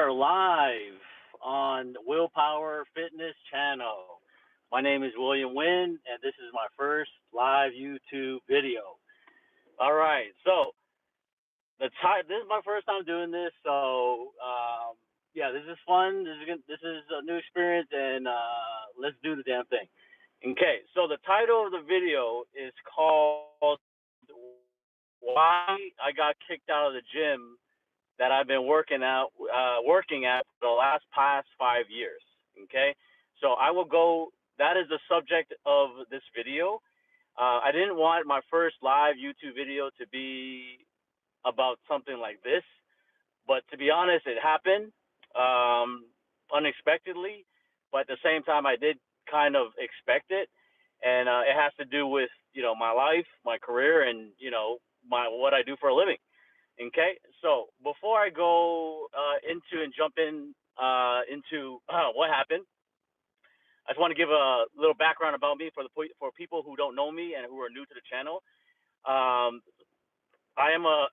Are live on Willpower Fitness channel. My name is William Wynn, and this is my first live YouTube video. All right, so this is my first time doing this, so yeah, this is fun. This is a new experience, and let's do the damn thing. Okay, so the title of the video is called "Why I Got Kicked Out of the Gym That I've been working at for the past 5 years." Okay, so I will go. That is the subject of this video. I didn't want my first live YouTube video to be about something like this, but to be honest, it happened unexpectedly. But at the same time, I did kind of expect it, and it has to do with my life, my career, and my what I do for a living. Okay, so before I go into and jump into what happened, I just want to give a little background about me for people who don't know me and who are new to the channel. Um, I am a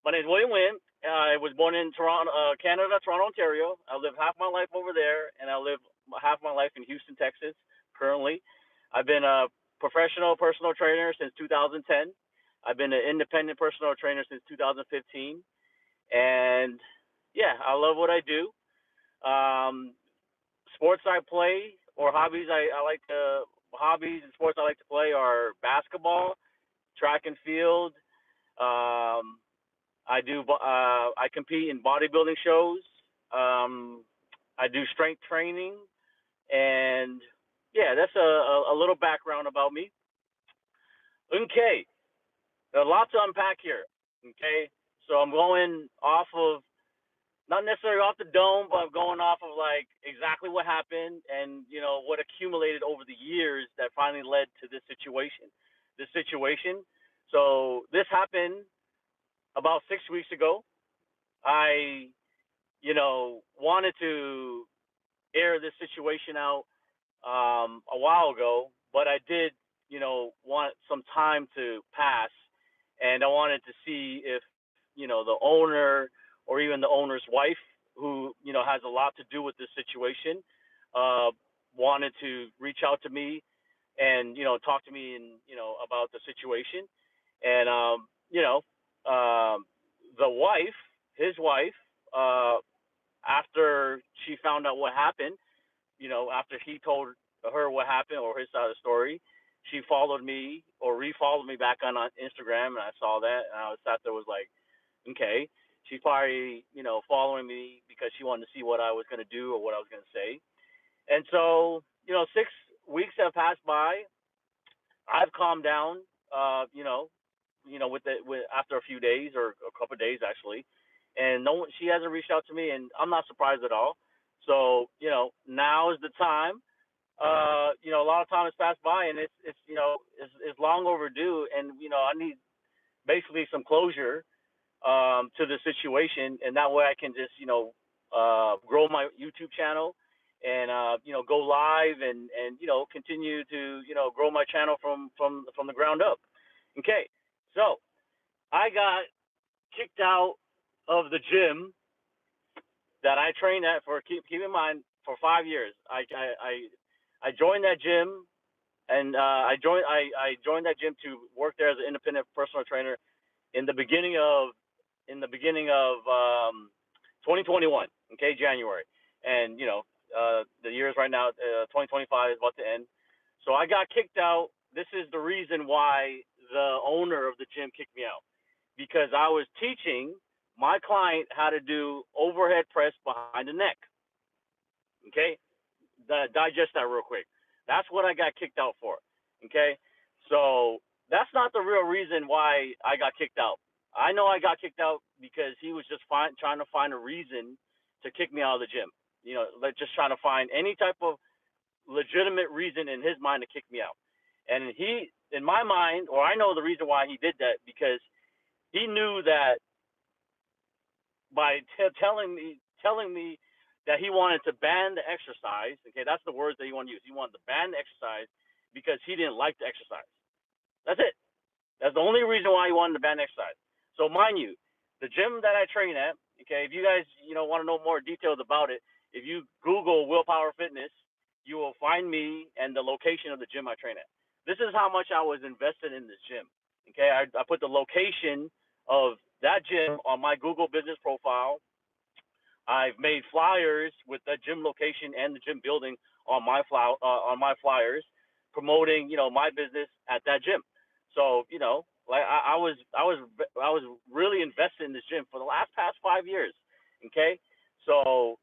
My name is William Wynn. I was born in Toronto, Canada, Toronto, Ontario. I lived half my life over there, and I live half my life in Houston, Texas. Currently, I've been a professional personal trainer since 2010. I've been an independent personal trainer since 2015, and yeah, I love what I do. Um, Sports I play or I like to hobbies and sports I like to play are basketball, track and field. Um, I compete in bodybuilding shows. Um, I do strength training, and yeah, that's a little background about me. Okay, there's a lot to unpack here. Okay, so I'm going off of not necessarily off the dome, but I'm going off of like exactly what happened and what accumulated over the years that finally led to this situation. This situation. So this happened about 6 weeks ago. I wanted to air this situation out a while ago, but I did, want some time to pass, and I wanted to see if, the owner or even the owner's wife, who has a lot to do with this situation, uh, wanted to reach out to me and talk to me and about the situation, and the wife, his wife, uh, after she found out what happened, after he told her what happened or his side of the story, she followed me or refollowed me back on Instagram, and I saw that, and I sat there was like, okay, she's probably following me because she wanted to see what I was going to do or what I was going to say, and so 6 weeks have passed by. I've calmed down, with after a few days or a couple of days actually, and no one, she hasn't reached out to me, and I'm not surprised at all. So now is the time. A lot of time has passed by, and it's long overdue, and I need basically some closure to the situation, and that way I can just grow my YouTube channel and go live and continue to grow my channel from the ground up. Okay, so I got kicked out of the gym that I trained at for keep in mind for 5 years. I joined that gym, and I joined that gym to work there as an independent personal trainer in the beginning of 2021. Okay, January, and the year is right now 2025 is about to end. So I got kicked out. This is the reason why the owner of the gym kicked me out, because I was teaching my client how to do overhead press behind the neck. Okay, digest that real quick. That's what I got kicked out for. Okay, so that's not the real reason why I got kicked out. I know I got kicked out because he was just trying to find a reason to kick me out of the gym. Like just trying to find any type of legitimate reason in his mind to kick me out. And he, in my mind, or I know the reason why he did that, because he knew that by telling me that he wanted to ban the exercise. Okay, that's the words that he wanted to use. He wanted to ban the exercise because he didn't like the exercise. That's it. That's the only reason why he wanted to ban exercise. So mind you, the gym that I train at, Okay, if you guys want to know more details about it, if you Google Willpower Fitness, you will find me and the location of the gym I train at. This is how much I was invested in this gym. Okay, I put the location of that gym on my Google business profile. I've made flyers with the gym location and the gym building on my flyers, promoting my business at that gym. So like I was really invested in this gym for the past 5 years. Okay, so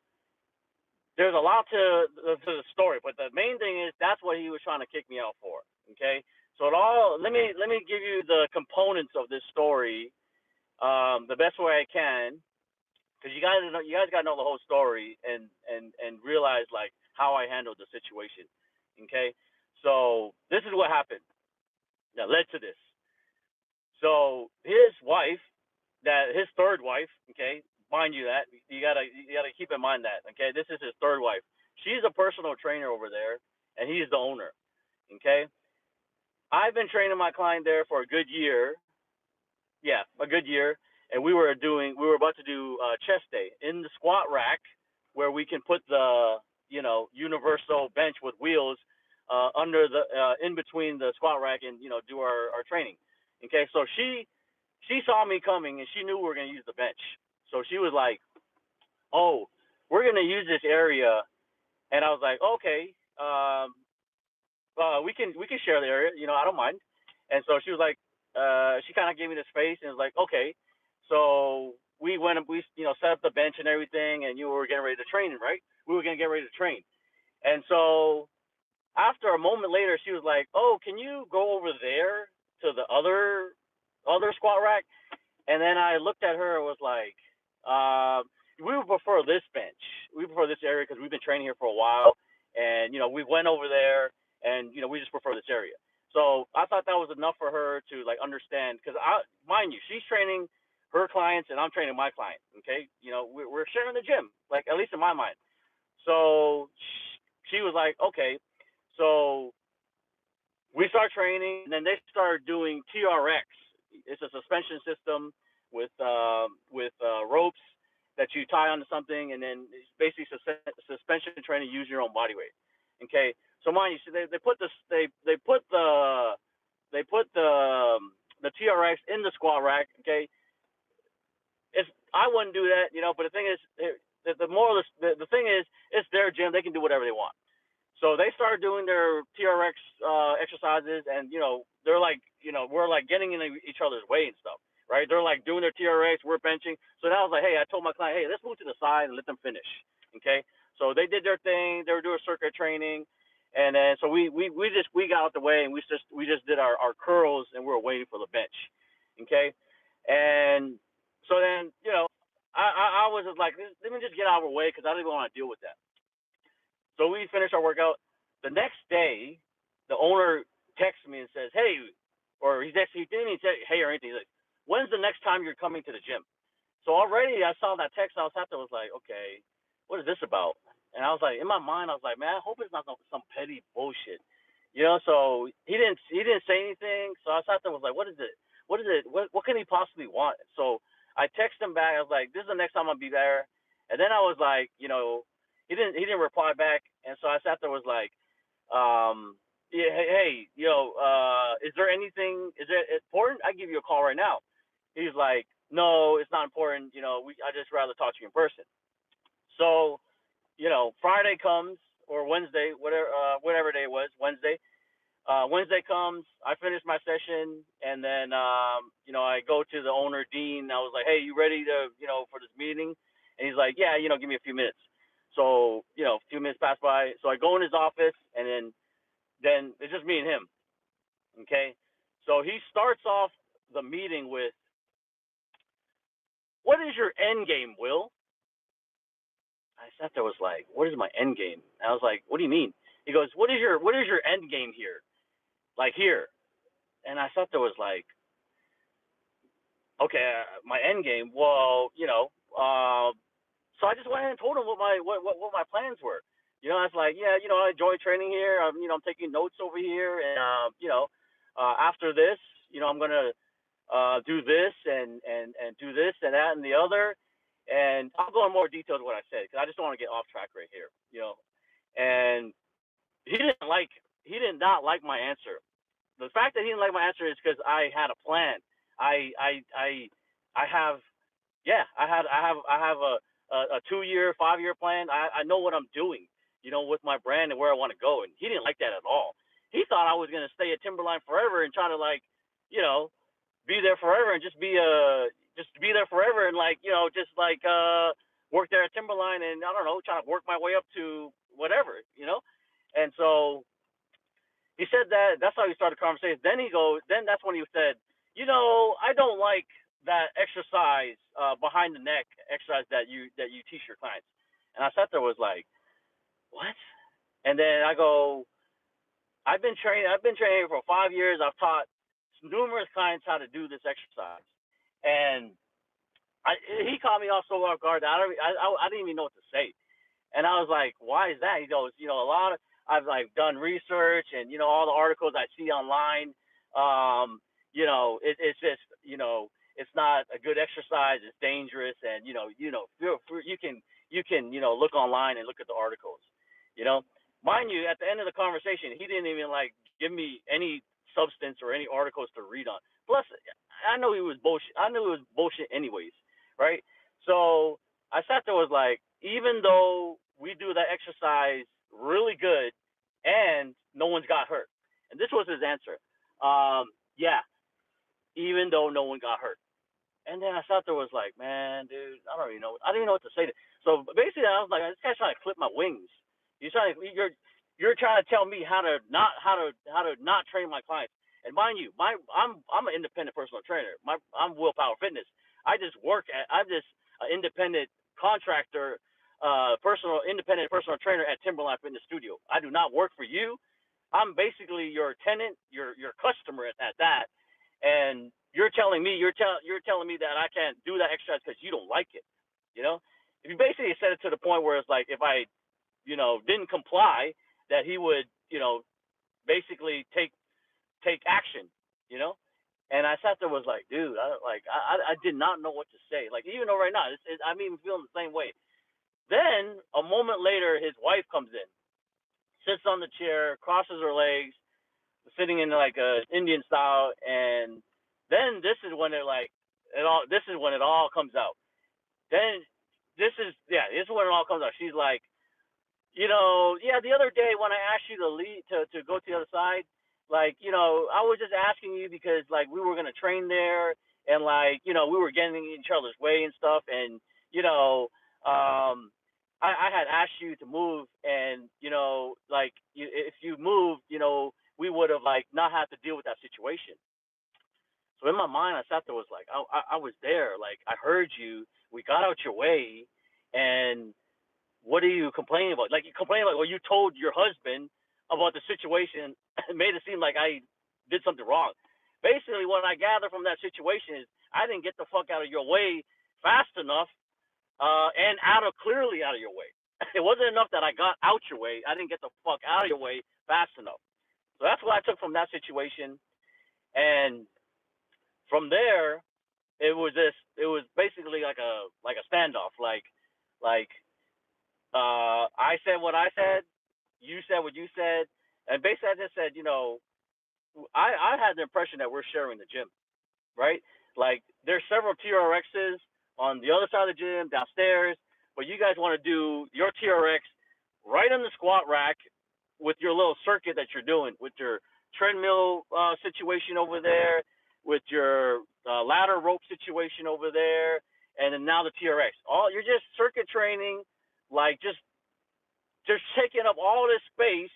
there's a lot to the story, but the main thing is that's what he was trying to kick me out for. Okay, so let me give you the components of this story the best way I can, because you guys gotta know the whole story and realize like how I handled the situation. Okay, so this is what happened that led to this. So his wife, that his third wife, okay, mind you that you gotta keep in mind that, okay, this is his third wife. She's a personal trainer over there, and he's the owner. Okay, I've been training my client there for a good year. Yeah, a good year, and we were about to do chest day in the squat rack, where we can put the universal bench with wheels under the in between the squat rack, and do our training. Okay, so she saw me coming, and she knew we were gonna use the bench. So she was like, "Oh, we're gonna use this area," and I was like, "Okay, we can share the area. I don't mind." And so she was like, she kind of gave me the space and was like, "Okay." So we went and we set up the bench and everything, and you were getting ready to train, right? We were gonna get ready to train, and so after a moment later, she was like, "Oh, can you go over there to the other squat rack?" And then I looked at her and was like, "We would prefer this bench. We prefer this area because we've been training here for a while, and we went over there, and we just prefer this area." So I thought that was enough for her to like understand, because mind you, she's training her clients and I'm training my client. Okay, we're sharing the gym, like at least in my mind. So she was like, "Okay." So we start training, and then they start doing TRX. It's a suspension system with ropes that you tie onto something, and then it's basically suspension training using your own body weight. Okay, so mind you, so they put this they put the TRX in the squat rack. Okay, it's I wouldn't do that, but the thing is, the moral the thing is, it's their gym, they can do whatever they want. So they started doing their TRX exercises, and they're like, we're like getting in each other's way and stuff, right? They're like doing their TRX, we're benching. So now I was like, hey, I told my client, hey, let's move to the side and let them finish, okay? So they did their thing. They were doing circuit training, and then so we got out the way, and we just did our curls, and we were waiting for the bench, okay? And so then I was just like, let me just get out of our way, because I don't even want to deal with that. So we finished our workout. The next day, the owner texts me and says, "Hey," or he didn't even say "Hey" or anything. He's like, "When's the next time you're coming to the gym?" So already I saw that text. I was like, "Okay, what is this about?" And I was like, in my mind, I was like, "Man, I hope it's not some petty bullshit." So he didn't say anything. So I sat there, was like, "What is it? What is it? What can he possibly want?" So I texted him back. I was like, "This is the next time I'll be there." And then I was like, he didn't reply back, and so I sat there, was like, yeah, hey, is there anything? Is it important? I give you a call right now. He's like, no, it's not important. I just rather talk to you in person. So Friday comes, or Wednesday, whatever day it was, Wednesday. Wednesday comes, I finish my session, and then I go to the owner, Dean. I was like, hey, you ready to for this meeting? And he's like, yeah, give me a few minutes. So a few minutes pass by. So I go in his office, and then it's just me and him. Okay, so he starts off the meeting with, "What is your end game, Will?" I sat there, was like, "What is my end game?" And I was like, "What do you mean?" He goes, "What is your end game here? Like here?" And I sat there, was like, "Okay, my end game. Well, so I just went ahead and told him what my plans were. I was like, yeah, I enjoy training here. I'm taking notes over here, and after this, I'm gonna do this and do this and that and the other. And I'll go in more detail to what I said because I just don't want to get off track right here, you know. And he didn't like he did not like my answer. The fact that he didn't like my answer is because I had a plan. I have I have a 2 year, 5 year plan. I know what I'm doing, you know, with my brand and where I want to go. And he didn't like that at all. He thought I was gonna stay at Timberline forever and try to like, you know, be there forever and just be there forever and like, you know, just like work there at Timberline and I don't know, try to work my way up to whatever, you know. And so he said that. That's how he started the conversation. Then he goes. Then that's when he said, you know, I don't like that exercise behind the neck exercise that you teach your clients. And I sat there was like, what? And then I go, I've been training. I've been training for 5 years. I've taught numerous clients how to do this exercise, and he caught me off so off guard that I didn't even know what to say. And I was like, why is that? He goes, you know, a lot of I've like done research and you know all the articles I see online. You know, it's just it's not a good exercise. It's dangerous, and you can look online and look at the articles. You know, mind you, at the end of the conversation, he didn't even like give me any substance or any articles to read on. Plus, I know he was bullshit. I knew it was bullshit anyways, right? So I sat there was like, even though we do that exercise really good and no one's got hurt. And this was his answer. Yeah, even though no one got hurt. And then I sat there was like, man, dude, I don't even know. I didn't know what to say. So basically, I was like, this guy's trying to clip my wings. You're trying to tell me how to not train my clients. And mind you, I'm an independent personal trainer. I'm Willpower Fitness. I'm just an independent contractor, independent personal trainer at Timberline Fitness Studio. I do not work for you. I'm basically your tenant, your customer at that, and you're telling me that I can't do that exercise because you don't like it. You know, if you basically said it to the point where it's like if I, didn't comply, that he would, basically take action. You know, and I sat there was like, dude, I did not know what to say. Like even though right now I'm even feeling the same way. Then a moment later, his wife comes in, sits on the chair, crosses her legs, sitting in like a Indian style, and then this is when it like it all. This is when it all comes out. Then this is when it all comes out. She's like, yeah, the other day when I asked you to leave to go to the other side, like, I was just asking you because like we were gonna train there and like, we were getting in each other's way and stuff and I had asked you to move and like if you moved, we would have like not had to deal with that situation. So in my mind, I sat there was like, I was there, like I heard you, we got out your way, and what are you complaining about? Like you complain like, well, you told your husband about the situation and made it seem like I did something wrong. Basically, what I gather from that situation is I didn't get the fuck out of your way fast enough, and clearly out of your way. It wasn't enough that I got out your way. I didn't get the fuck out of your way fast enough. So that's what I took from that situation. And from there, it was basically like a standoff. Like I said what I said, you said what you said, and basically I just said, I had the impression that we're sharing the gym, right? Like there's several TRXs on the other side of the gym downstairs, but you guys want to do your TRX right on the squat rack with your little circuit that you're doing with your treadmill situation over there, with your ladder rope situation over there, and then now the TRX. All you're just circuit training, like just taking up all this space,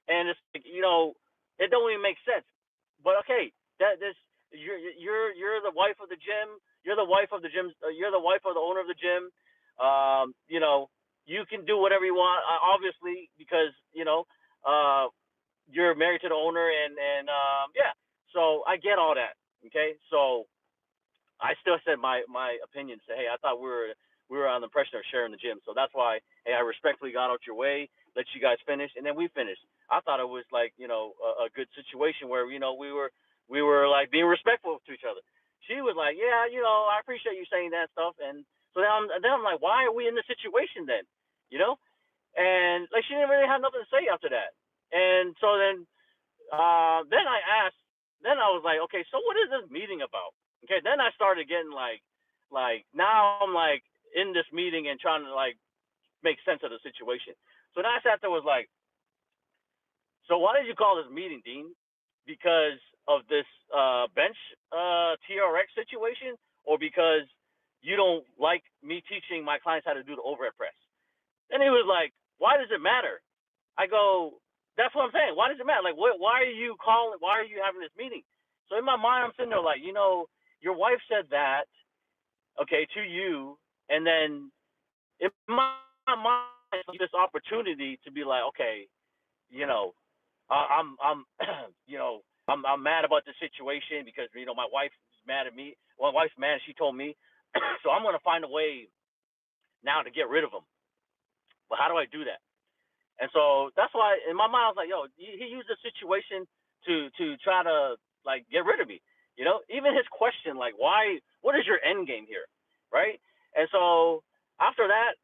and it's like, it don't even make sense. But okay, you're the wife of the gym. You're the wife of the gym. You're the wife of the owner of the gym. You can do whatever you want, obviously, because you're married to the owner, and yeah. So I get all that. Okay, so I still said my opinion. Say, hey, I thought we were on the impression of sharing the gym, so that's why. Hey, I respectfully got out your way, let you guys finish, and then we finished. I thought it was like a good situation where we were like being respectful to each other. She was like, yeah, I appreciate you saying that stuff, and So then I'm like, why are we in this situation then? You know? And like she didn't really have nothing to say after that. And so then I asked, then I was like, okay, so what is this meeting about? Okay, then I started getting like now I'm like in this meeting and trying to like make sense of the situation. So then I sat there was like, so why did you call this meeting, Dean? Because of this bench TRX situation, or because you don't like me teaching my clients how to do the overhead press? And he was like, why does it matter? I go, that's what I'm saying. Why does it matter? Like, why are you calling? Why are you having this meeting? So in my mind, I'm sitting there like, your wife said that, okay, to you, and then in my mind, this opportunity to be like, okay, you know, I'm I'm mad about the situation because my wife is mad at me. Well, my wife's mad. She told me, so I'm gonna find a way now to get rid of him. But how do I do that? And so that's why in my mind I was like, yo, he used the situation to try to like get rid of me. Even his question like, why? What is your end game here, right? And so after that,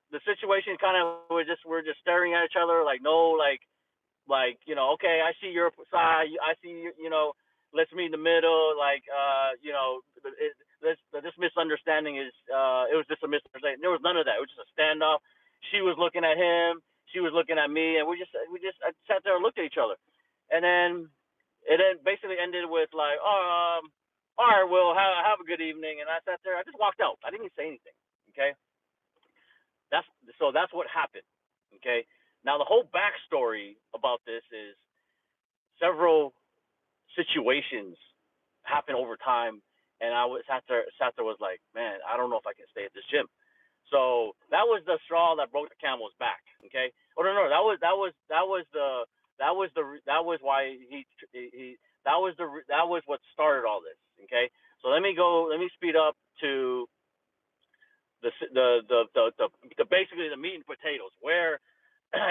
the situation kind of we're just staring at each other like no okay, I see your side, I see let's meet in the middle, this misunderstanding is it was just a misunderstanding. There was none of that. It was just a standoff. She was looking at him, she was looking at me, and I sat there and looked at each other, and then it then basically ended with like, all right, well, have a good evening, and I sat there, I just walked out, I didn't even say anything. Okay, that's what happened. Okay, now the whole backstory about this is several situations happen over time, and I was sat there was like, man, I don't know if I can stay at this gym. So that was the straw that broke the camel's back. Okay. Oh no, that was why he that was what started all this. Okay. So let me speed up to the basically the meat and potatoes where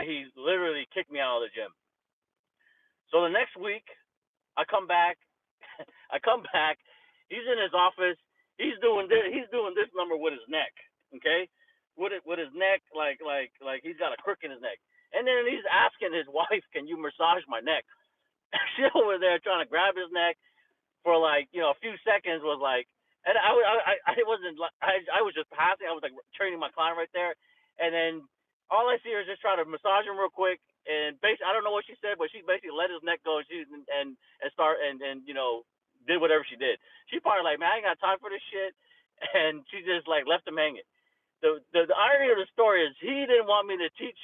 he literally kicked me out of the gym. So the next week, I come back. I come back. He's in his office. He's doing this number with his neck. Okay, with his neck like he's got a crook in his neck. And then he's asking his wife, "Can you massage my neck?" She over there trying to grab his neck for like a few seconds was like, and I wasn't I was just passing. I was like training my client right there, and then all I see her is just try to massage him real quick. And basically, I don't know what she said, but she basically let his neck go. And did whatever she did. She probably like, man, I ain't got time for this shit, and she just like left him hanging. The irony of the story is he didn't want me to teach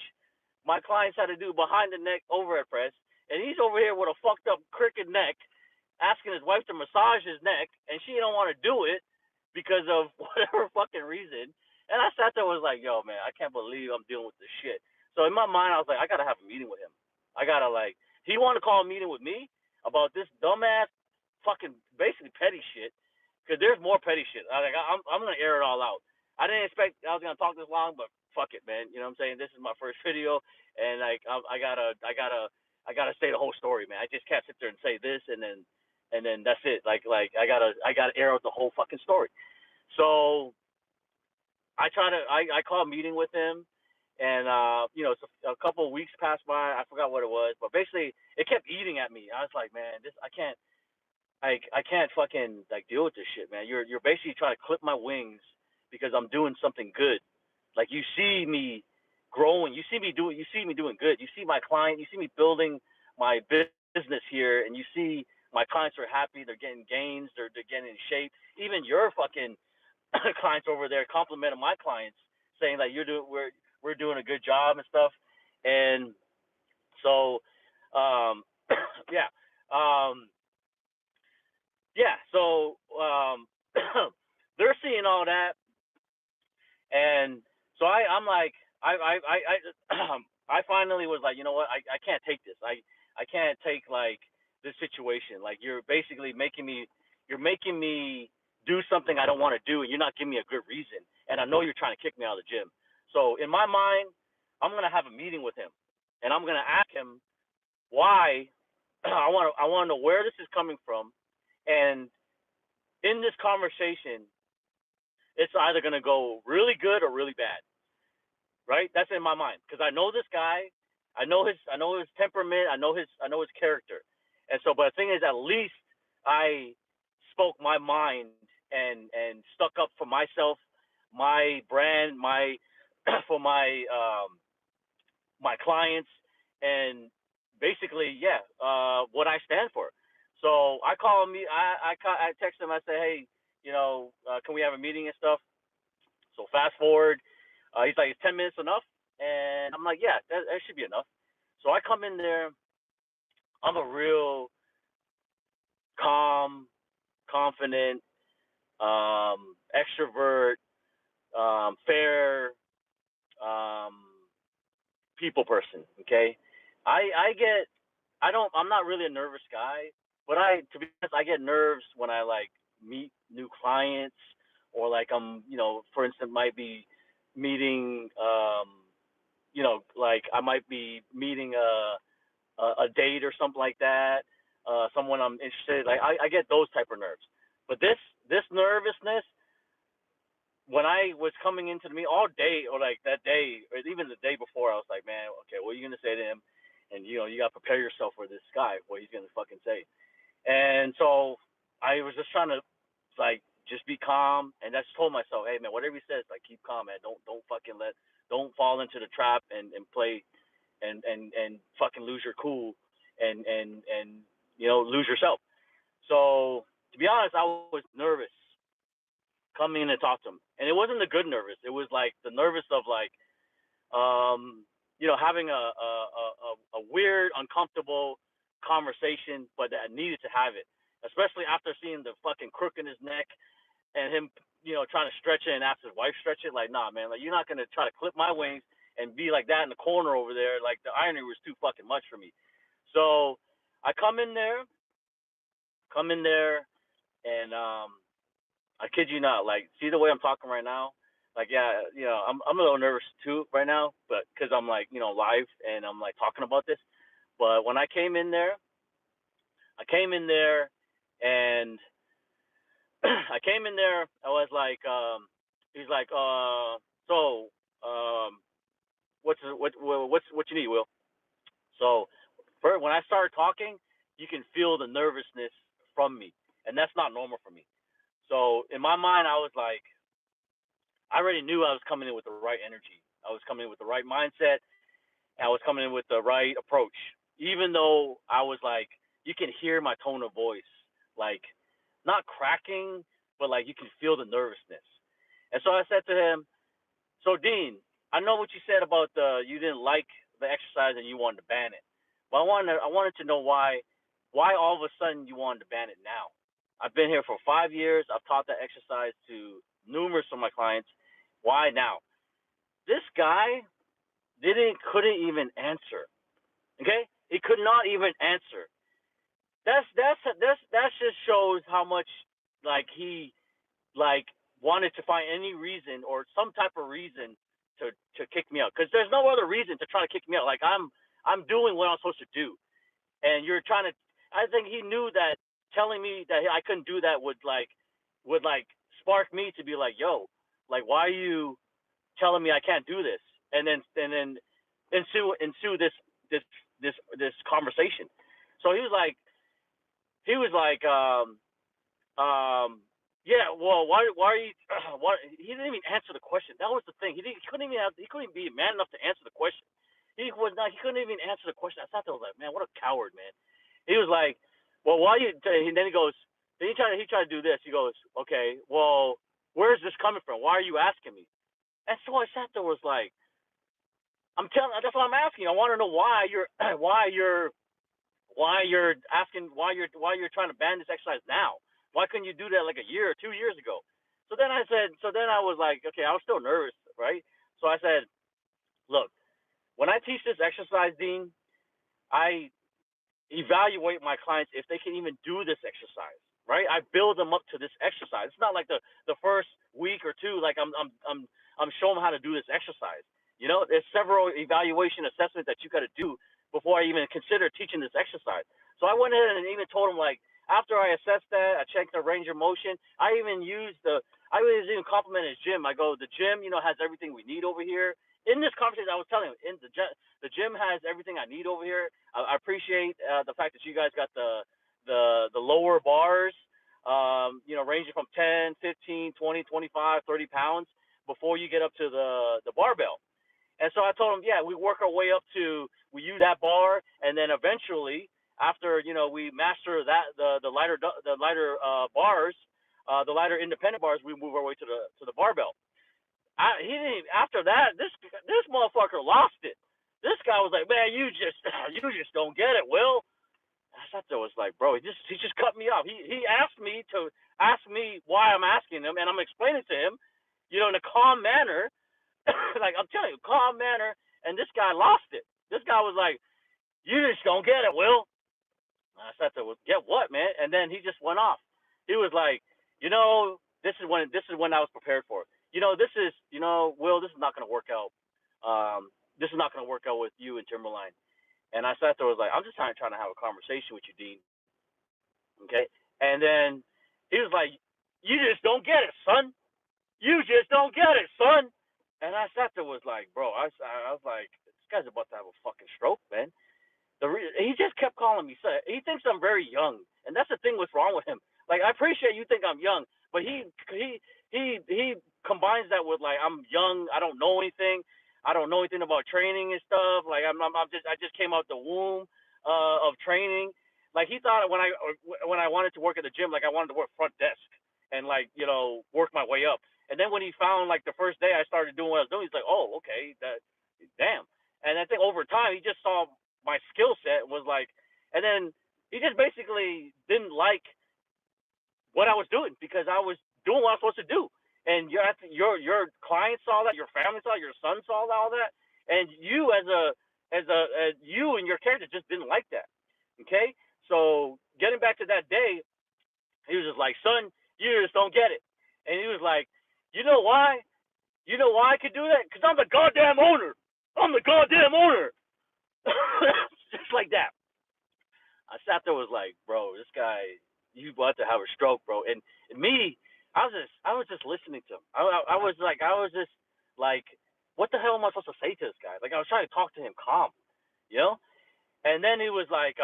my clients how to do behind the neck overhead press, and he's over here with a fucked up crooked neck, asking his wife to massage his neck, and she don't want to do it because of whatever fucking reason. And I sat there and was like, yo, man, I can't believe I'm dealing with this shit. So in my mind, I was like, I gotta have a meeting with him. I gotta he wanted to call a meeting with me about this dumbass, fucking basically petty shit. Because there's more petty shit. I'm gonna air it all out. I didn't expect I was gonna talk this long, but fuck it, man. You know what I'm saying? This is my first video, and like I gotta say the whole story, man. I just can't sit there and say this and then that's it. Like I gotta air out the whole fucking story. So I call a meeting with him, and so a couple of weeks passed by. I forgot what it was, but basically it kept eating at me. I was like, man, I can't fucking like deal with this shit, man. You're basically trying to clip my wings because I'm doing something good. Like you see me growing, you see me doing good. You see my client, you see me building my business here, and you see my clients are happy, they're getting gains, they're getting in shape. Even your fucking clients over there complimenting my clients, saying that we're doing a good job and stuff. And so yeah. So they're seeing all that, and so I'm like, I finally was like, you know what, I can't take this. I can't take like this situation. Like you're making me do something I don't want to do, and you're not giving me a good reason. And I know you're trying to kick me out of the gym. So in my mind, I'm gonna have a meeting with him, and I'm gonna ask him why. I want to know where this is coming from, and in this conversation, it's either gonna go really good or really bad, right? That's in my mind because I know this guy, I know his temperament, I know his character, and so. But the thing is, at least I spoke my mind and stuck up for myself, my brand, my for my clients, and basically, yeah, what I stand for. So I call me, I text him, I say, hey, can we have a meeting and stuff? So fast forward, he's like, is 10 minutes enough? And I'm like, yeah, that should be enough. So I come in there, I'm a real calm, confident, extrovert, fair, um, people person. Okay, I'm not really a nervous guy, but to be honest, I get nerves when I like meet new clients, or like for instance, might be meeting, like I might be meeting a date or something like that, someone I'm interested. Like I get those type of nerves, but this nervousness when I was coming into the meeting all day, or like that day, or even the day before, I was like, man, okay, what are you gonna say to him? And you gotta prepare yourself for this guy, what he's gonna fucking say. And so I was just trying to like just be calm, and I just told myself, hey man, whatever he says, like keep calm, man. Don't fall into the trap and play and fucking lose your cool and lose yourself. So to be honest, I was nervous coming in to talk to him, and it wasn't the good nervous. It was like the nervous of like, having a weird, uncomfortable conversation, but that I needed to have it, especially after seeing the fucking crook in his neck and him, trying to stretch it and ask his wife stretch it. Like, nah, man, like you're not gonna try to clip my wings and be like that in the corner over there. Like the irony was too fucking much for me. So I come in there, and I kid you not, like, see the way I'm talking right now? Like, yeah, I'm a little nervous too right now, but because I'm like, live and I'm like talking about this. But when I came in there and I came in there, I was like, he's like, so, what you need, Will? So, when I started talking, you can feel the nervousness from me, and that's not normal for me. So in my mind, I was like, I already knew I was coming in with the right energy. I was coming in with the right mindset. I was coming in with the right approach. Even though I was like, you can hear my tone of voice, like not cracking, but like you can feel the nervousness. And so I said to him, so Dean, I know what you said about you didn't like the exercise and you wanted to ban it, but I wanted to know why all of a sudden you wanted to ban it now. I've been here for 5 years. I've taught that exercise to numerous of my clients. Why now? This guy couldn't even answer. Okay, he could not even answer. That just shows how much like he like wanted to find any reason or some type of reason to kick me out. Because there's no other reason to try to kick me out. Like I'm doing what I'm supposed to do, and you're trying to. I think he knew that telling me that I couldn't do that would spark me to be like, yo, like why are you telling me I can't do this? And then ensue this conversation. So he was like yeah, well, why are you why he didn't even answer the question. That was the thing. He couldn't be man enough to answer the question. He couldn't even answer the question. I thought that was like, man, what a coward, man. He was like, well, why you and then he goes, then he tried to do this. He goes, okay, well, where's this coming from? Why are you asking me? And so I sat there was like, that's what I'm asking. I want to know why you're asking why you're trying to ban this exercise now. Why couldn't you do that like a year or 2 years ago? So then I was like, okay, I was still nervous, right? So I said, look, when I teach this exercise, Dean, I evaluate my clients if they can even do this exercise, right? I build them up to this exercise. It's not like the first week or two, like I'm showing them how to do this exercise. There's several evaluation assessments that you got to do before I even consider teaching this exercise. So I went ahead and even told them, like, after I assessed that, I checked the range of motion. I I was even complimenting his gym. I go, the gym, has everything we need over here. In this conversation, I was telling him, the gym has everything I need over here. I appreciate the fact that you guys got the lower bars, ranging from 10, 15, 20, 25, 30 pounds before you get up to the barbell. And so I told him, yeah, we work our way up to, we use that bar, and then eventually, after we master that the lighter bars, the lighter independent bars, we move our way to the barbell. He didn't. After that, this motherfucker lost it. This guy was like, man, you just don't get it, Will. I thought that was like, bro, he just cut me off. He asked me to ask me why I'm asking him, and I'm explaining to him, in a calm manner, like I'm telling you, calm manner, and this guy lost it. This guy was like, you just don't get it, Will. I thought that was, get what, man? And then he just went off. He was like, this is when I was prepared for it. Will, this is not gonna work out. This is not gonna work out with you and Timberline. And I sat there, was like, I'm just trying to have a conversation with you, Dean. Okay. And then he was like, you just don't get it, son. You just don't get it, son. And I sat there, was like, bro, I was like, this guy's about to have a fucking stroke, man. He just kept calling me son. He thinks I'm very young, and that's the thing. What's wrong with him? Like, I appreciate you think I'm young, but he combines that with, like, I'm young. I don't know anything. I don't know anything about training and stuff. Like, I just came out the womb of training. Like, he thought when I wanted to work at the gym, like, I wanted to work front desk and, like, work my way up. And then when he found, like, the first day I started doing what I was doing, he's like, oh, okay, damn. And I think over time he just saw my skill set and was like, and then he just basically didn't like what I was doing because I was doing what I was supposed to do. And your client saw that, your family saw it, your son saw all that, and you as you and your character just didn't like that. Okay, so getting back to that day, he was just like, son, you just don't get it. And he was like, you know why? You know why I could do that? Because I'm the goddamn owner. I'm the goddamn owner. Just like that. I sat there, was like, bro, this guy, you about to have a stroke, bro. And me, I was just listening to him. I was just like, what the hell am I supposed to say to this guy? Like, I was trying to talk to him calm, And then he was like,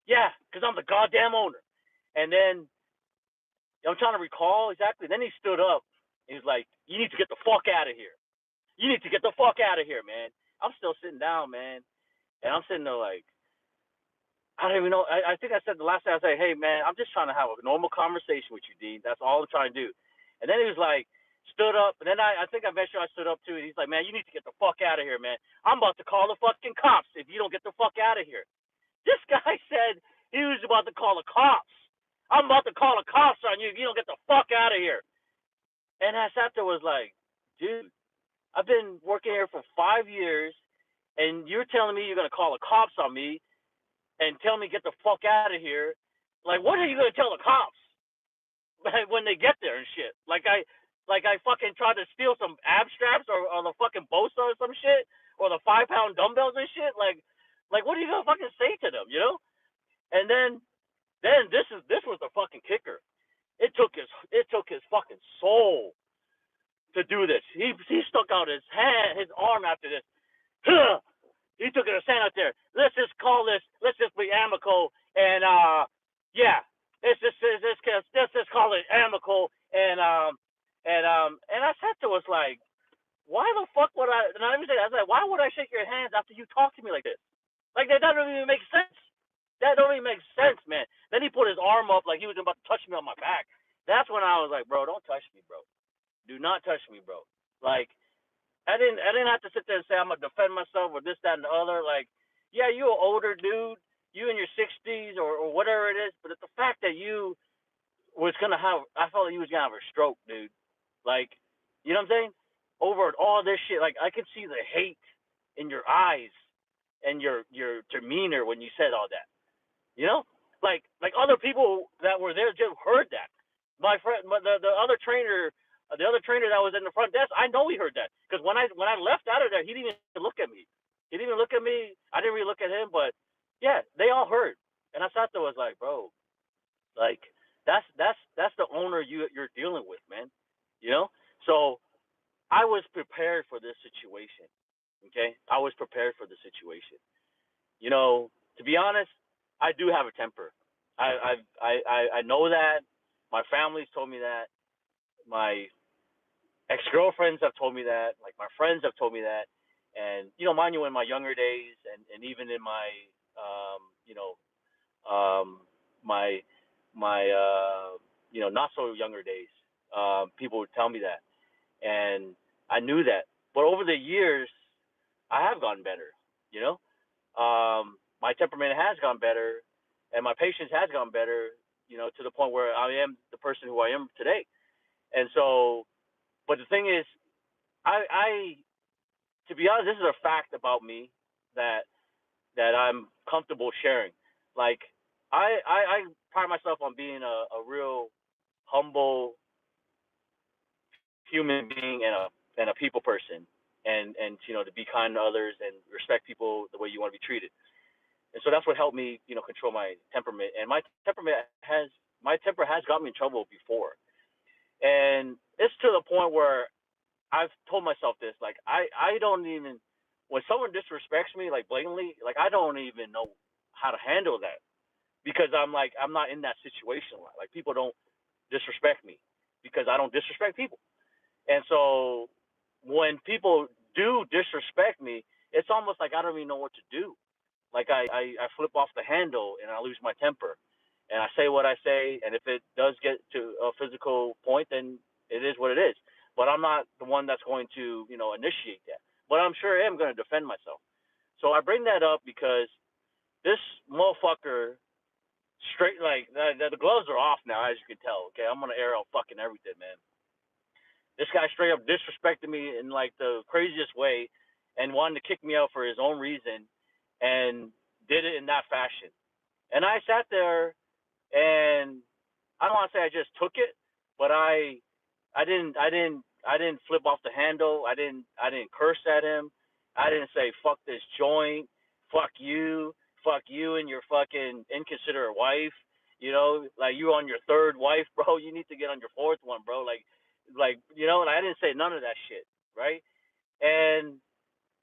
yeah, because I'm the goddamn owner. And then I'm trying to recall exactly. Then he stood up. He was like, you need to get the fuck out of here. You need to get the fuck out of here, man. I'm still sitting down, man. And I'm sitting there like, I don't even know. I think I said the last time, I said, hey, man, I'm just trying to have a normal conversation with you, Dean. That's all I'm trying to do. And then he was like, stood up. And then I think eventually I stood up too. And he's like, man, you need to get the fuck out of here, man. I'm about to call the fucking cops if you don't get the fuck out of here. This guy said he was about to call the cops. I'm about to call the cops on you if you don't get the fuck out of here. And I sat there, was like, dude, I've been working here for 5 years, and you're telling me you're going to call the cops on me and tell me get the fuck out of here. Like, what are you going to tell the cops when they get there and shit? Like I fucking tried to steal some ab straps or the fucking Bosa or some shit, or the 5-pound dumbbells and shit. Like what are you going to fucking say to them, And then this was the fucking kicker. It took his fucking soul to do this. He stuck out his arm after this. He took his hand out there. Let's just call this. Let's just be amicable. And yeah, let's just call it amicable. And I said to us like, why the fuck would I? And I was like, why would I shake your hands after you talk to me like this? Like, that doesn't even make sense. That don't even make sense, man. Then he put his arm up like he was about to touch me on my back. That's when I was like, bro, don't touch me, bro. Do not touch me, bro. Like, I didn't have to sit there and say I'm gonna defend myself or this, that, and the other. Like, yeah, you an older dude, you in your 60s or whatever it is, but it's the fact that you was gonna have, I felt like you was gonna have a stroke, dude. Like, you know what I'm saying? Over all this shit, like I could see the hate in your eyes and your demeanor when you said all that. Like other people that were there just heard that. My friend, the other trainer. The other trainer that was in the front desk, I know he heard that because when I left out of there, he didn't even look at me. He didn't even look at me. I didn't really look at him, but yeah, they all heard. And I thought that was like, bro, like that's the owner you're dealing prepared for this situation. Okay, I was prepared for the situation. You know, to be honest, I do have a temper. I know that. My family's told me that. My ex girlfriends have told me that. Like my friends have told me that. And you know, mind you, in my younger days, and even in my you know my not so younger days, people would tell me that, and I knew that. But over the years, I have gotten better. You know, my temperament has gotten better, and my patience has gotten better. You know, to the point where I am the person who I am today. And so, but the thing is, I to be honest, this is a fact about me that I'm comfortable sharing. Like I pride myself on being a real humble human being and a people person, and you know, to be kind to others and respect people the way you want to be treated. And so that's what helped me, you know, control my temperament. And my temper has got me in trouble before. And it's to the point where I've told myself this, like I don't even, when someone disrespects me like blatantly, like I don't even know how to handle that, because I'm like, I'm not in that situation. Like people don't disrespect me because I don't disrespect people. And so when people do disrespect me, it's almost like I don't even know what to do. Like I flip off the handle and I lose my temper. And I say what I say, and if it does get to a physical point, then it is what it is. But I'm not the one that's going to, you know, initiate that. But I'm sure I am going to defend myself. So I bring that up because this motherfucker straight, like the gloves are off now, as you can tell. Okay, I'm gonna air out fucking everything, man. This guy straight up disrespected me in like the craziest way, and wanted to kick me out for his own reason, and did it in that fashion. And I sat there, and I don't want to say I just took it, but I didn't flip off the handle. I didn't curse at him. I didn't say fuck this joint, fuck you and your fucking inconsiderate wife. You know, like you on your third wife, bro. You need to get on your fourth one, bro. You know, and I didn't say none of that shit, right? And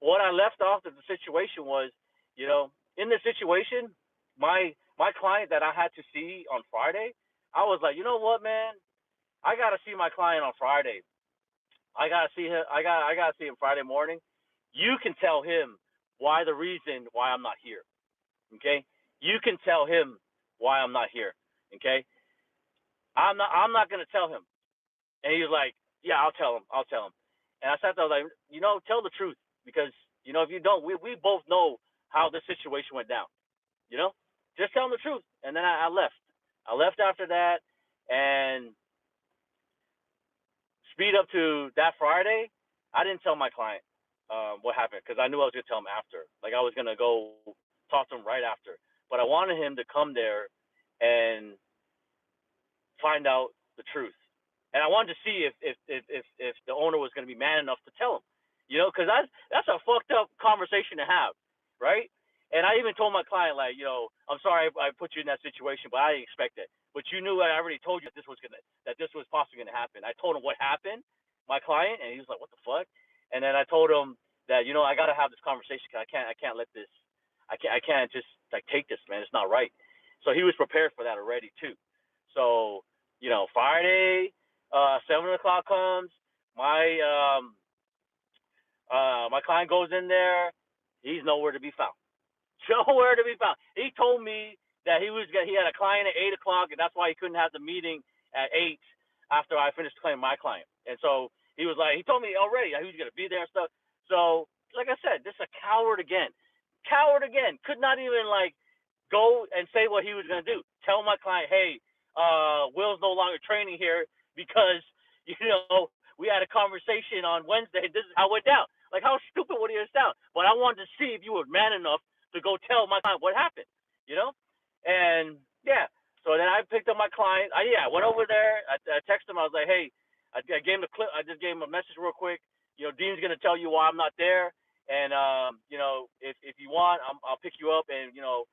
what I left off of the situation was, you know, in this situation, my client that I had to see on Friday, I was like, you know what, man, I gotta see my client on Friday. I gotta see him. I gotta see him Friday morning. You can tell him why the reason why I'm not here. Okay, you can tell him why I'm not here. Okay, I'm not gonna tell him. And he was like, yeah, I'll tell him. I'll tell him. And I sat there like, you know, tell the truth, because you know if you don't, we both know how the situation went down. You know, just tell him the truth. And then I left. I left after that, and speed up to that Friday, I didn't tell my client what happened, because I knew I was gonna tell him after. Like I was gonna go talk to him right after. But I wanted him to come there and find out the truth. And I wanted to see if the owner was gonna be man enough to tell him. You know, because that's a fucked up conversation to have, right? And I even told my client, like, you know, I'm sorry I put you in that situation, but I didn't expect it. But you knew, I already told you that this was possibly gonna happen. I told him what happened, my client, and he was like, what the fuck? And then I told him that, you know, I gotta have this conversation, because I can't let this, I can't just like take this, man. It's not right. So he was prepared for that already too. So, you know, Friday, 7 o'clock comes. My client goes in there. He's nowhere to be found. Nowhere to be found. He told me that he had a client at 8 o'clock, and that's why he couldn't have the meeting at 8 after I finished claiming my client. And so he was like, he told me already he was gonna be there and stuff. So like I said, this is a coward again. Coward again. Could not even like go and say what he was gonna do. Tell my client, hey, Will's no longer training here because you know we had a conversation on Wednesday. This is how it went down. Like, how stupid would he have sound? But I wanted to see if you were man enough to go tell my client what happened, you know? And yeah, so then I picked up my client. I went over there. I texted him. I was like, hey, I gave him a clip. I just gave him a message real quick. You know, Dean's gonna tell you why I'm not there, and you know, if you want, I'll pick you up, and you know,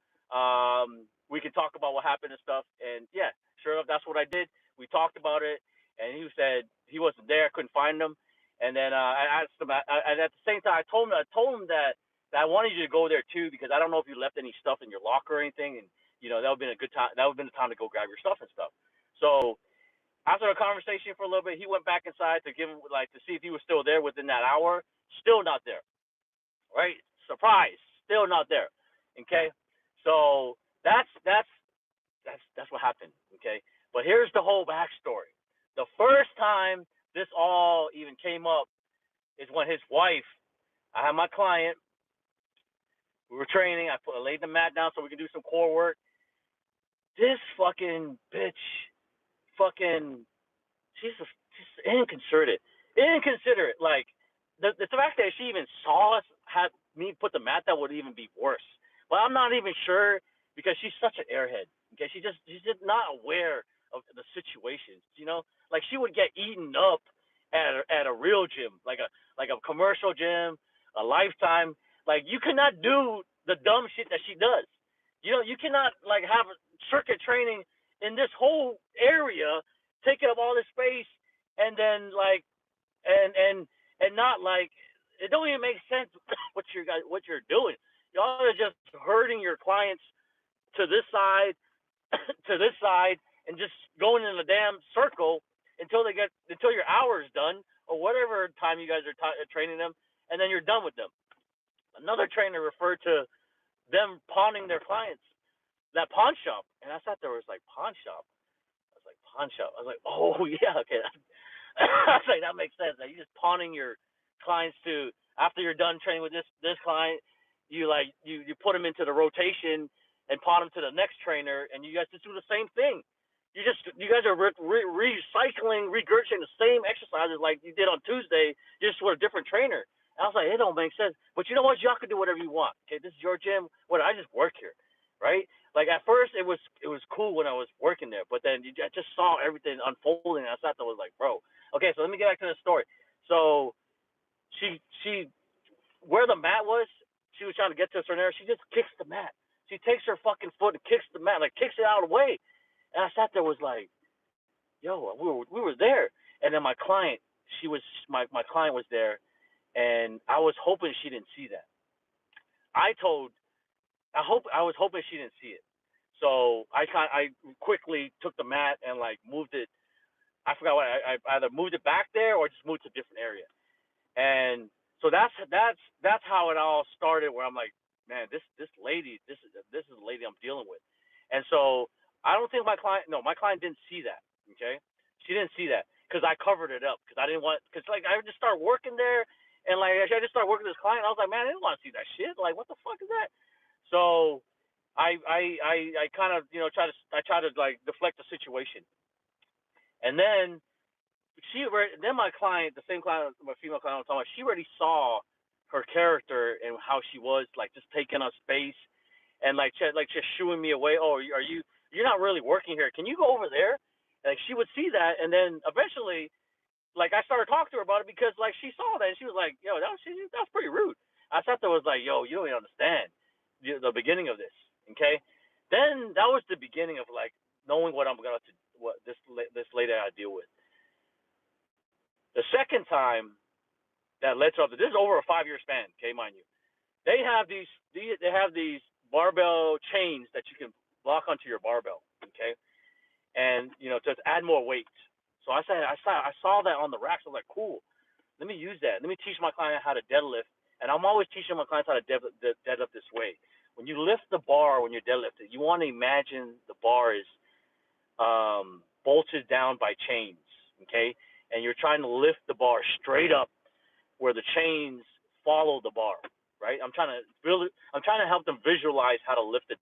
we can talk about what happened and stuff. And yeah, sure enough, that's what I did. We talked about it, and he said he wasn't there. I couldn't find him. And then I asked him, and at the same time, I told him that I wanted you to go there too because I don't know if you left any stuff in your locker or anything, and that would have been a good time. That would have been the time to go grab your stuff and stuff. So after the conversation for a little bit, he went back inside to give him to see if he was still there within that hour. Still not there. Right? Surprise. Still not there. Okay. So that's what happened. Okay. But here's the whole backstory. The first time this all even came up is when his wife. I had my client. We were training. I laid the mat down so we could do some core work. This fucking bitch, fucking, she's inconsiderate. Inconsiderate. Like the fact that she even saw us had me put the mat down would even be worse. But I'm not even sure because she's such an airhead. Okay, she's just not aware of the situations. Like she would get eaten up at a real gym, like a commercial gym, a Lifetime. Like you cannot do the dumb shit that she does. You cannot like have circuit training in this whole area, taking up all this space, and then and not like it don't even make sense what you're doing. Y'all are just hurting your clients to this side, to this side, and just going in a damn circle until your hour is done or whatever time you guys are training them, and then you're done with them. Another trainer referred to them pawning their clients, that pawn shop, and I thought there was like pawn shop. I was like pawn shop. I was like, oh yeah, okay. I was like that makes sense. Like, you're just pawning your clients to after you're done training with this client, you put them into the rotation and pawn them to the next trainer, and you guys just do the same thing. You guys are recycling, regurgitating the same exercises like you did on Tuesday, just with a different trainer. And I was like, it don't make sense. But you know what? Y'all can do whatever you want. Okay, this is your gym. I just work here, right? Like at first it was cool when I was working there, but then I just saw everything unfolding. And I thought that was like, bro. Okay, so let me get back to the story. So she where the mat was, she was trying to get to a certain area. She just kicks the mat. She takes her fucking foot and kicks the mat, like kicks it out of the way. And I sat there was like, yo, we were there. And then my client, my client was there, and I was hoping she didn't see that. I was hoping she didn't see it. So I quickly took the mat and like moved it. I forgot what I either moved it back there or just moved to a different area. And so that's how it all started. Where I'm like, man, this lady, this is the lady I'm dealing with. And so I don't think my client didn't see that. Okay, she didn't see that because I covered it up because I didn't want because like I just started working there and like I just started working with this client. I was like, man, I didn't want to see that shit. Like, what the fuck is that? So I kind of try to like deflect the situation, and then my client, the same client, my female client I'm talking about, she already saw her character and how she was like just taking up space and like just shooing me away. Oh, you're not really working here? Can you go over there? Like she would see that, and then eventually, like I started talking to her about it because like she saw that and she was like, yo, that was pretty rude. I thought that was like, yo, you don't even understand the beginning of this, okay? Then that was the beginning of like knowing what this lady I deal with. The second time that led to this is over a 5-year span, okay, mind you. They have these barbell chains that you can lock onto your barbell, okay, and to add more weight. So I saw that on the racks. I was like, cool. Let me use that. Let me teach my client how to deadlift. And I'm always teaching my clients how to deadlift this way. When you lift the bar, when you're deadlifting, you want to imagine the bar is bolted down by chains, okay? And you're trying to lift the bar straight up where the chains follow the bar, right? I'm trying to help them visualize how to lift it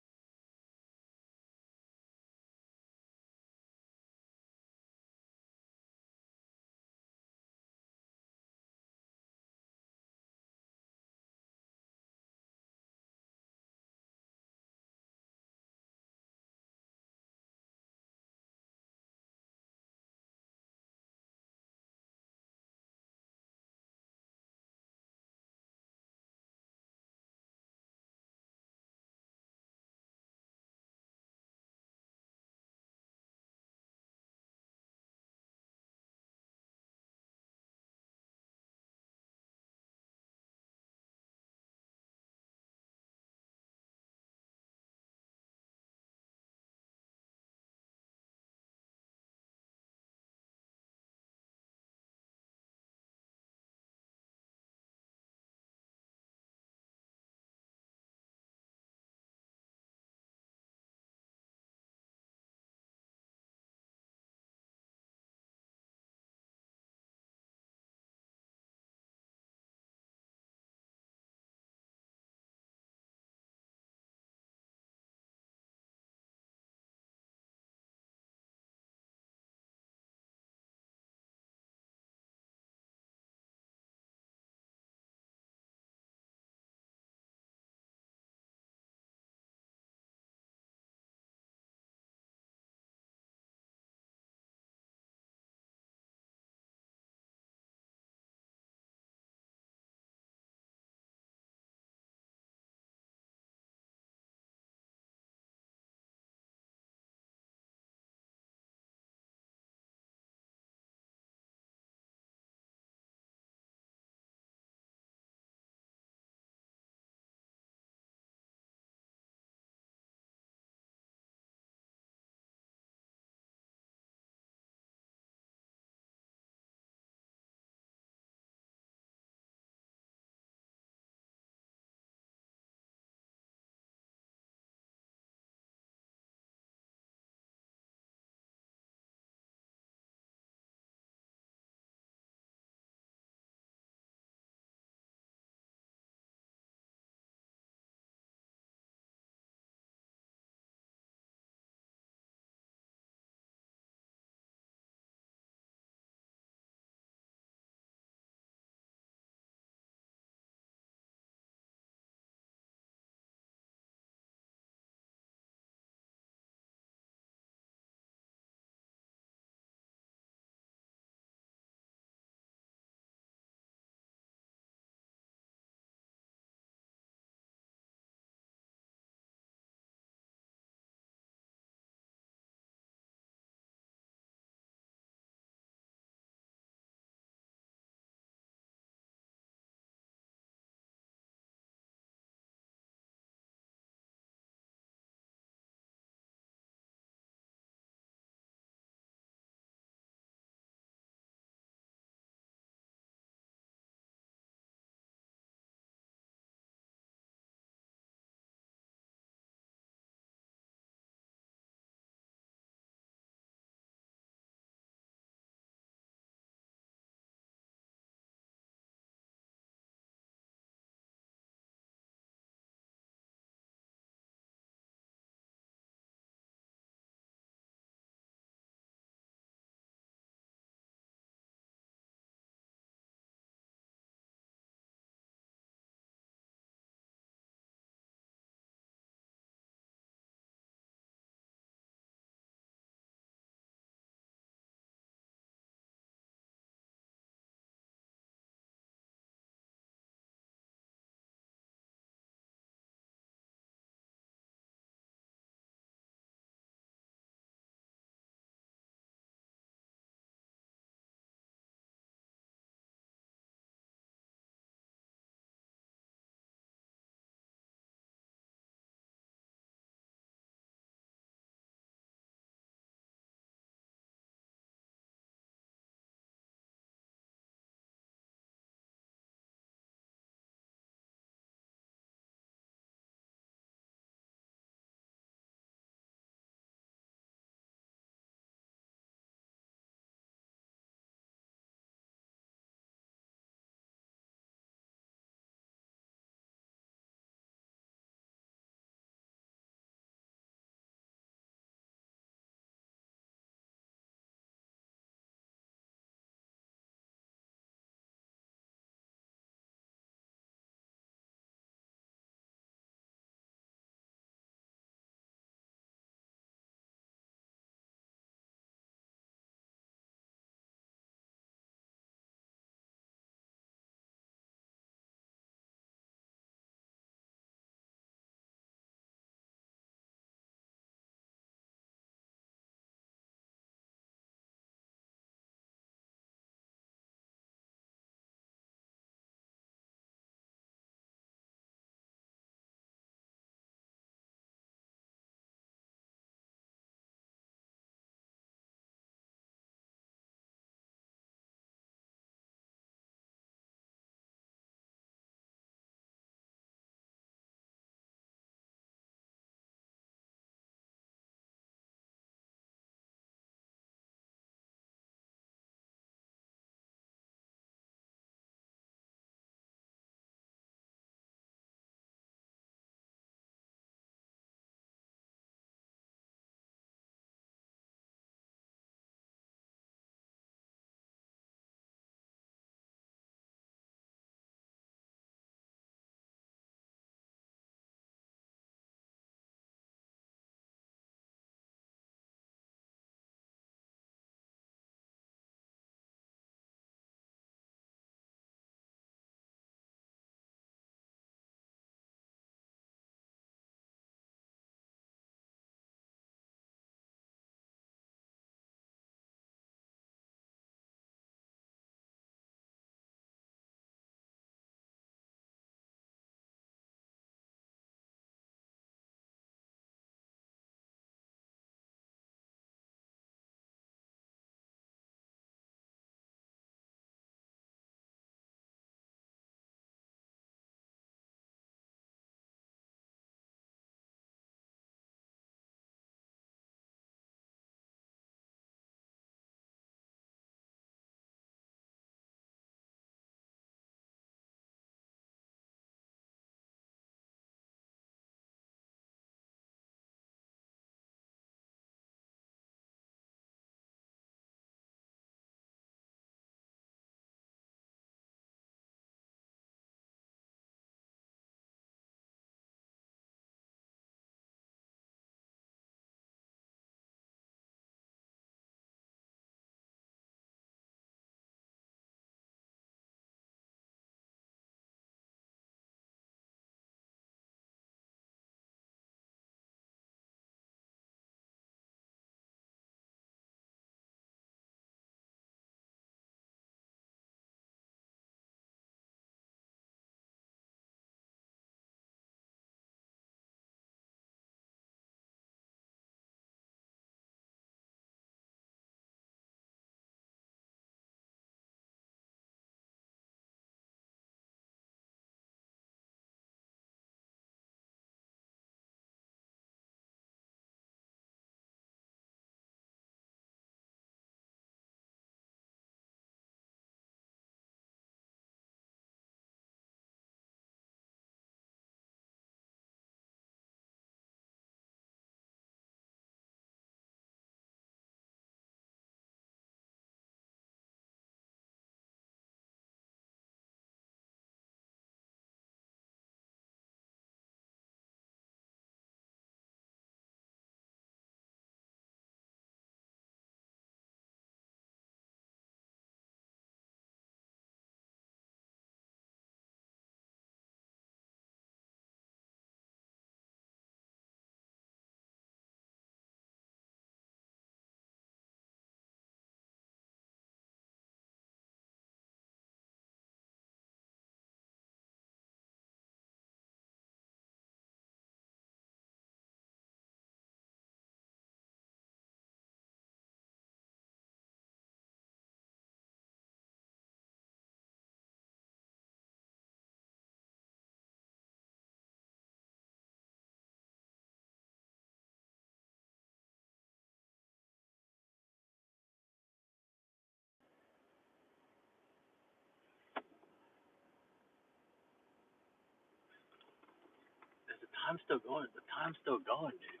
time's still going. The time's still going, dude.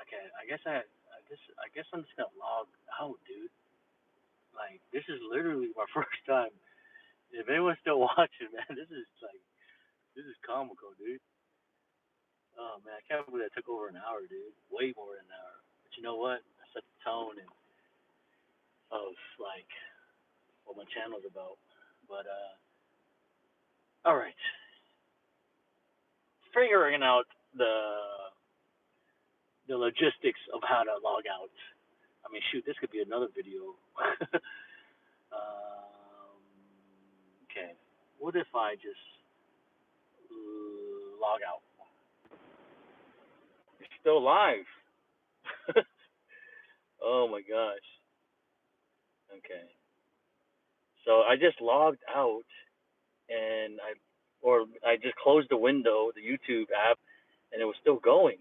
Okay, I guess I'm just gonna log out, dude. Like, this is literally my first time. If anyone's still watching, man, this is comical, dude. Oh man, I can't believe that took over an hour, dude. Way more than an hour. But you know what? I set the tone and of like what my channel's about. But all right, figuring out the logistics of how to log out. I mean, shoot, this could be another video. Okay, what if I just log out? It's still live. Oh my gosh. Okay. So I just logged out and I just closed the window, the YouTube app, and it was still going.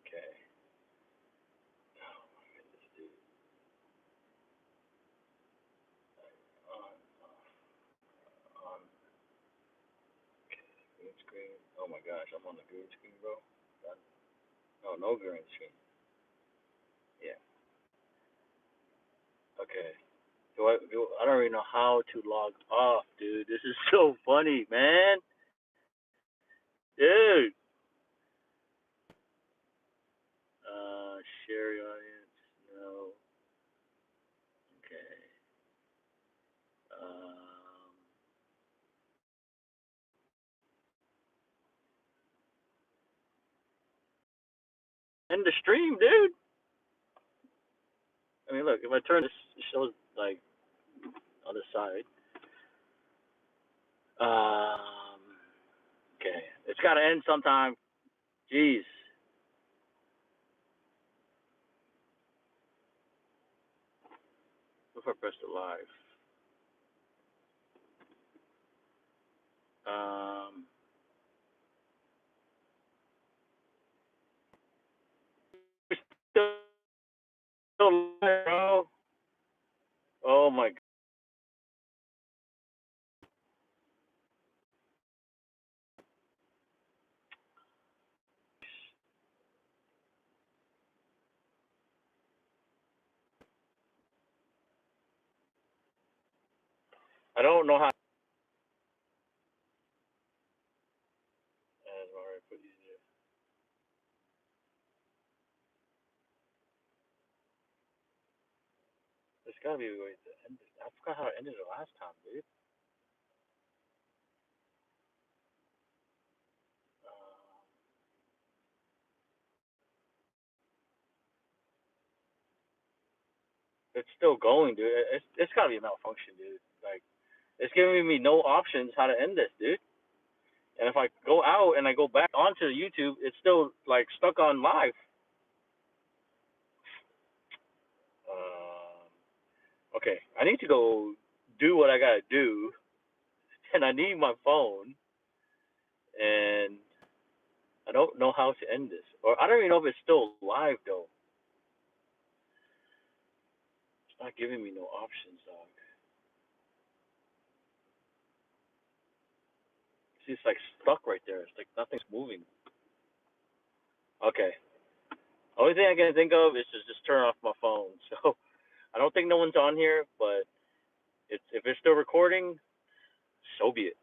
Okay. Oh my goodness, dude. On, on, green screen. Oh my gosh, I'm on the green screen, bro. No, no green screen. Yeah. Okay. I don't even know how to log off, dude. This is so funny, man. Dude. Share your audience. No. Okay. Um, end the stream, dude. I mean, look, if I turn this, it shows like other side. Um, okay, it's got to end sometime. Jeez. What if I press the live? Um, still live, bro. Oh my. I don't know how. Put these there. There's gotta be a way to end it. I forgot how it ended it last time, dude. Um, it's still going, dude. It's gotta be a malfunction, dude. Like, it's giving me no options how to end this, dude. And if I go out and I go back onto YouTube, it's still like stuck on live. Okay, I need to go do what I gotta do, and I need my phone, and I don't know how to end this, or I don't even know if it's still live though. It's not giving me no options, dog. See, it's like stuck right there. It's like nothing's moving. Okay. Only thing I can think of is to just turn off my phone. So I don't think no one's on here, but if it's still recording, so be it.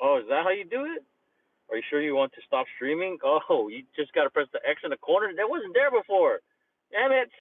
Oh, is that how you do it? Are you sure you want to stop streaming? Oh, you just gotta press the X in the corner. That wasn't there before. Damn it.